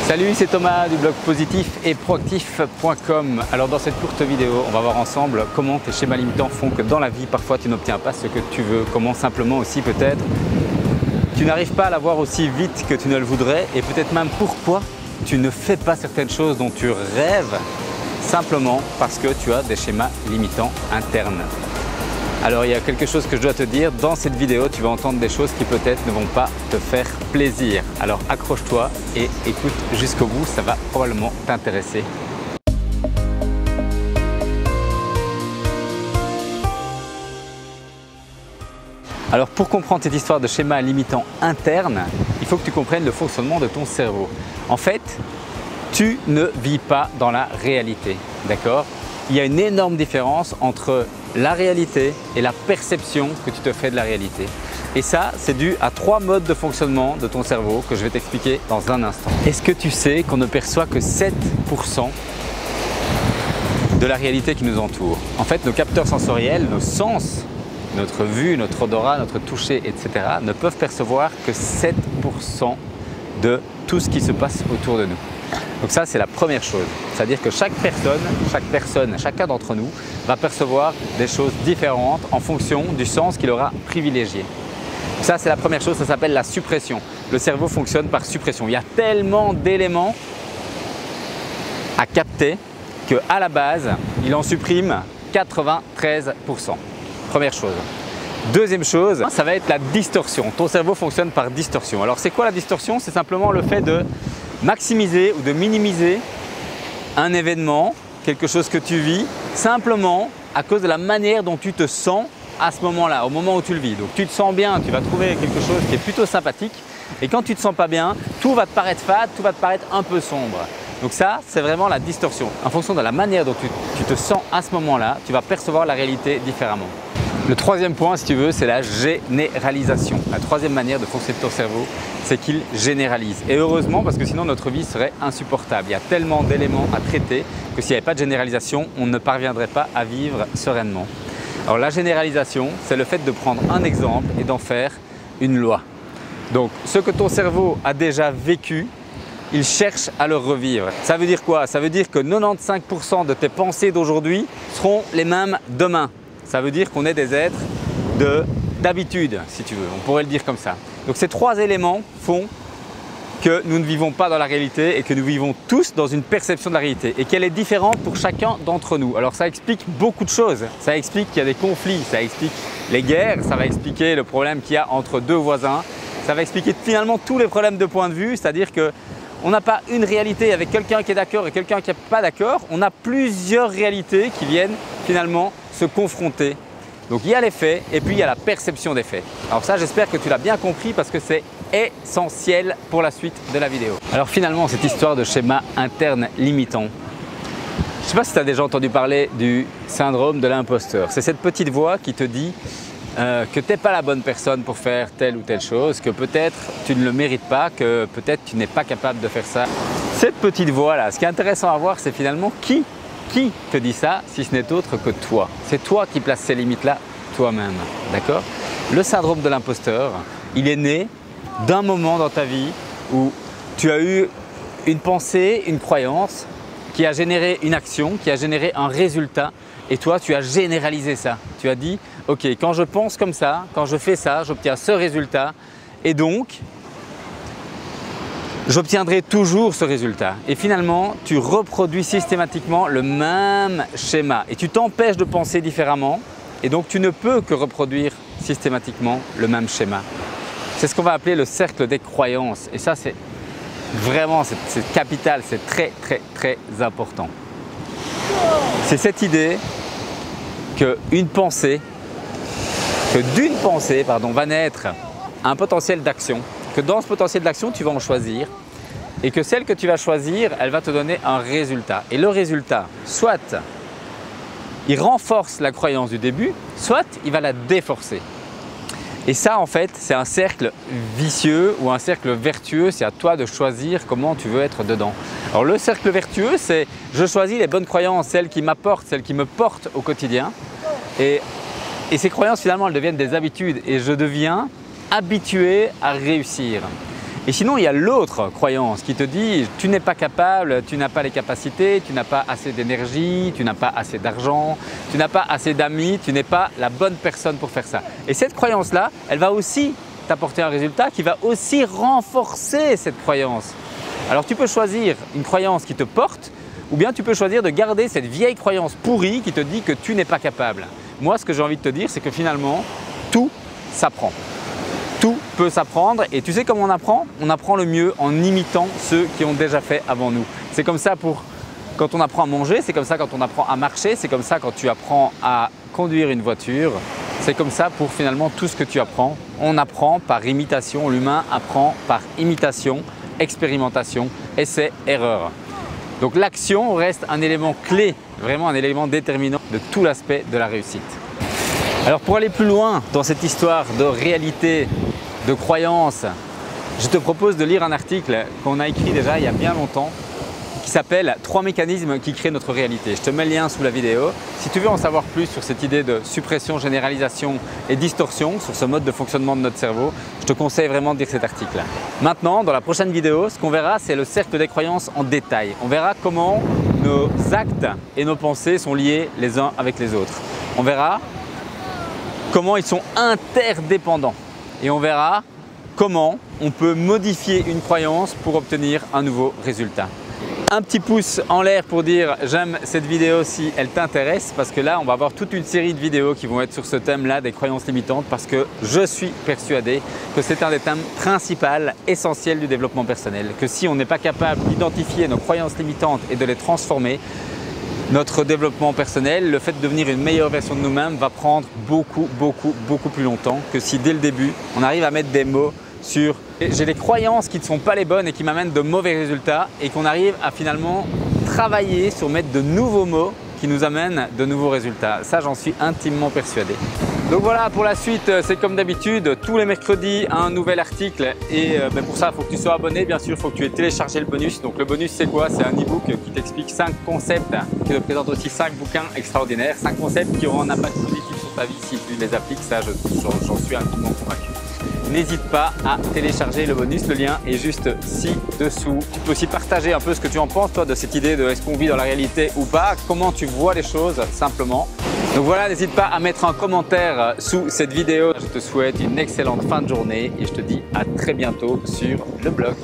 Salut, c'est Thomas du blog positif et proactif.com. Alors dans cette courte vidéo, on va voir ensemble comment tes schémas limitants font que dans la vie, parfois tu n'obtiens pas ce que tu veux. Comment simplement aussi peut-être tu n'arrives pas à l'avoir aussi vite que tu ne le voudrais et peut-être même pourquoi tu ne fais pas certaines choses dont tu rêves simplement parce que tu as des schémas limitants internes. Alors il y a quelque chose que je dois te dire, dans cette vidéo tu vas entendre des choses qui peut-être ne vont pas te faire plaisir. Alors accroche-toi et écoute jusqu'au bout, ça va probablement t'intéresser. Alors pour comprendre cette histoire de schéma limitant interne, il faut que tu comprennes le fonctionnement de ton cerveau. En fait, tu ne vis pas dans la réalité, d'accord? Il y a une énorme différence entre la réalité et la perception que tu te fais de la réalité. Et ça, c'est dû à 3 modes de fonctionnement de ton cerveau que je vais t'expliquer dans un instant. Est-ce que tu sais qu'on ne perçoit que 7% de la réalité qui nous entoure? En fait, nos capteurs sensoriels, nos sens, notre vue, notre odorat, notre toucher, etc. ne peuvent percevoir que 7% de tout ce qui se passe autour de nous. Donc ça, c'est la première chose. C'est-à-dire que chacun d'entre nous va percevoir des choses différentes en fonction du sens qu'il aura privilégié. Ça, c'est la première chose, ça s'appelle la suppression. Le cerveau fonctionne par suppression. Il y a tellement d'éléments à capter qu'à la base, il en supprime 93%. Première chose. Deuxième chose, ça va être la distorsion. Ton cerveau fonctionne par distorsion. Alors c'est quoi la distorsion? C'est simplement le fait de maximiser ou de minimiser un événement, quelque chose que tu vis, simplement à cause de la manière dont tu te sens à ce moment-là, au moment où tu le vis. Donc tu te sens bien, tu vas trouver quelque chose qui est plutôt sympathique et quand tu ne te sens pas bien, tout va te paraître fade, tout va te paraître un peu sombre. Donc ça, c'est vraiment la distorsion. En fonction de la manière dont tu te sens à ce moment-là, tu vas percevoir la réalité différemment. Le troisième point, si tu veux, c'est la généralisation. La troisième manière de fonctionner de ton cerveau, c'est qu'il généralise. Et heureusement, parce que sinon notre vie serait insupportable. Il y a tellement d'éléments à traiter que s'il n'y avait pas de généralisation, on ne parviendrait pas à vivre sereinement. Alors la généralisation, c'est le fait de prendre un exemple et d'en faire une loi. Donc ce que ton cerveau a déjà vécu, il cherche à le revivre. Ça veut dire quoi? Ça veut dire que 95% de tes pensées d'aujourd'hui seront les mêmes demain. Ça veut dire qu'on est des êtres d'habitude, si tu veux, on pourrait le dire comme ça. Donc ces 3 éléments font que nous ne vivons pas dans la réalité et que nous vivons tous dans une perception de la réalité et qu'elle est différente pour chacun d'entre nous. Alors ça explique beaucoup de choses. Ça explique qu'il y a des conflits, ça explique les guerres, ça va expliquer le problème qu'il y a entre 2 voisins, ça va expliquer finalement tous les problèmes de point de vue, c'est-à-dire que on n'a pas une réalité avec quelqu'un qui est d'accord et quelqu'un qui n'est pas d'accord, on a plusieurs réalités qui viennent finalement se confronter. Donc il y a les faits et puis il y a la perception des faits. Alors ça, j'espère que tu l'as bien compris parce que c'est essentiel pour la suite de la vidéo. Alors finalement, cette histoire de schéma interne limitant, je ne sais pas si tu as déjà entendu parler du syndrome de l'imposteur. C'est cette petite voix qui te dit que tu n'es pas la bonne personne pour faire telle ou telle chose, que peut-être tu ne le mérites pas, que peut-être tu n'es pas capable de faire ça. Cette petite voix-là, ce qui est intéressant à voir, c'est finalement qui te dit ça, si ce n'est autre que toi. C'est toi qui places ces limites-là toi-même, d'accord? Le syndrome de l'imposteur, il est né d'un moment dans ta vie où tu as eu une pensée, une croyance qui a généré une action, qui a généré un résultat et toi, tu as généralisé ça. Tu as dit, ok, quand je pense comme ça, quand je fais ça, j'obtiens ce résultat et donc j'obtiendrai toujours ce résultat. Et finalement, tu reproduis systématiquement le même schéma et tu t'empêches de penser différemment et donc tu ne peux que reproduire systématiquement le même schéma. C'est ce qu'on va appeler le cercle des croyances et ça, c'est vraiment, c'est capital, c'est très important. C'est cette idée que d'une pensée va naître un potentiel d'action, que dans ce potentiel d'action, tu vas en choisir et que celle que tu vas choisir, elle va te donner un résultat. Et le résultat, soit il renforce la croyance du début, soit il va la déforcer. Et ça, en fait, c'est un cercle vicieux ou un cercle vertueux. C'est à toi de choisir comment tu veux être dedans. Alors le cercle vertueux, c'est je choisis les bonnes croyances, celles qui m'apportent, celles qui me portent au quotidien. Et ces croyances, finalement, elles deviennent des habitudes et je deviens habitué à réussir. Et sinon, il y a l'autre croyance qui te dit « tu n'es pas capable, tu n'as pas les capacités, tu n'as pas assez d'énergie, tu n'as pas assez d'argent, tu n'as pas assez d'amis, tu n'es pas la bonne personne pour faire ça ». Et cette croyance-là, elle va aussi t'apporter un résultat qui va aussi renforcer cette croyance. Alors tu peux choisir une croyance qui te porte ou bien tu peux choisir de garder cette vieille croyance pourrie qui te dit que tu n'es pas capable. Moi, ce que j'ai envie de te dire, c'est que finalement, tout s'apprend. Tout peut s'apprendre et tu sais comment on apprend? On apprend le mieux en imitant ceux qui ont déjà fait avant nous. C'est comme ça quand on apprend à manger, c'est comme ça quand on apprend à marcher, c'est comme ça quand tu apprends à conduire une voiture. C'est comme ça pour finalement tout ce que tu apprends. On apprend par imitation, l'humain apprend par imitation, expérimentation, essai, erreur. Donc l'action reste un élément clé, vraiment un élément déterminant de tout l'aspect de la réussite. Alors pour aller plus loin dans cette histoire de réalité, de croyance, je te propose de lire un article qu'on a écrit déjà il y a bien longtemps qui s'appelle « 3 mécanismes qui créent notre réalité ». Je te mets le lien sous la vidéo. Si tu veux en savoir plus sur cette idée de suppression, généralisation et distorsion, sur ce mode de fonctionnement de notre cerveau, je te conseille vraiment de lire cet article. Maintenant, dans la prochaine vidéo, ce qu'on verra, c'est le cercle des croyances en détail. On verra comment nos actes et nos pensées sont liés les uns avec les autres. On verra comment ils sont interdépendants et on verra comment on peut modifier une croyance pour obtenir un nouveau résultat. Un petit pouce en l'air pour dire j'aime cette vidéo si elle t'intéresse parce que là on va avoir toute une série de vidéos qui vont être sur ce thème-là des croyances limitantes parce que je suis persuadé que c'est un des thèmes principaux, essentiels du développement personnel. Que si on n'est pas capable d'identifier nos croyances limitantes et de les transformer, notre développement personnel, le fait de devenir une meilleure version de nous-mêmes va prendre beaucoup plus longtemps que si dès le début on arrive à mettre des mots sur j'ai des croyances qui ne sont pas les bonnes et qui m'amènent de mauvais résultats et qu'on arrive à finalement travailler sur mettre de nouveaux mots qui nous amènent de nouveaux résultats. Ça, j'en suis intimement persuadé. Donc voilà, pour la suite, c'est comme d'habitude, tous les mercredis, un nouvel article et pour ça, il faut que tu sois abonné, bien sûr, il faut que tu aies téléchargé le bonus. Donc le bonus, c'est quoi? C'est un e-book qui t'explique 5 concepts, qui te présente aussi 5 bouquins extraordinaires, 5 concepts qui auront un impact positif sur ta vie si tu les appliques. Ça, j'en suis intimement convaincu. N'hésite pas à télécharger le bonus, le lien est juste ci-dessous. Tu peux aussi partager un peu ce que tu en penses toi de cette idée de est-ce qu'on vit dans la réalité ou pas, comment tu vois les choses simplement. Donc voilà, n'hésite pas à mettre un commentaire sous cette vidéo. Je te souhaite une excellente fin de journée et je te dis à très bientôt sur le blog.